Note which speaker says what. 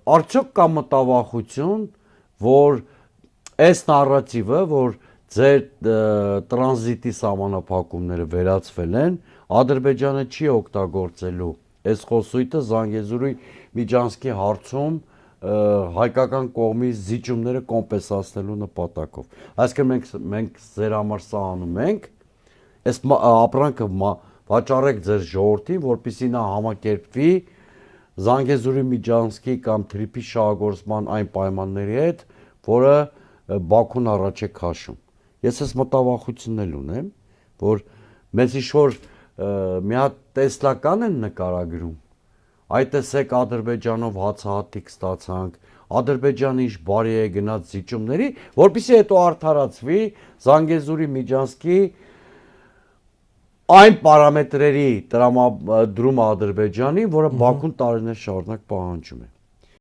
Speaker 1: արդյոք կա մտավախություն, որ այս նարատիվը, որ ձեր տրանզիտի սահմանափակումները վերացվել են, Ադրբեջանը չի օգտագործելու այս խոսույթը Զանգեզուրի Միջանցքի հարցում հայկական կողմի զիջումները կոմպենսացնելու նպատակով։ Այսինքն մենք ձեր համար սա անում ենք, այս ապրանքը վաճառեք ձեր ժողովրդին, որպեսզի նա համակերպվի Զանգեզուրի Միջանցքի կամ թրիփի շահագործման այն պայմանների հետ, որը Բաքուն առաջ է քաշում։ Ես այս մտավախությունն էլ ունեմ, որ մեզ ինչ-որ մի հատ տեսլական են նկարագրում, այ տեսեք Ադրբեջանով հացահատիկ ստացանք, Ադրբեջանը ինչ բարի է գնաց զիջումների, որպեսզի հետո արդարացվի Զանգեզուրի Միջանցքի այն պարամետրերի տրամադրումը Ադրբեջանի, որը Բաքուն տարիներ շարունակ պահանջում է։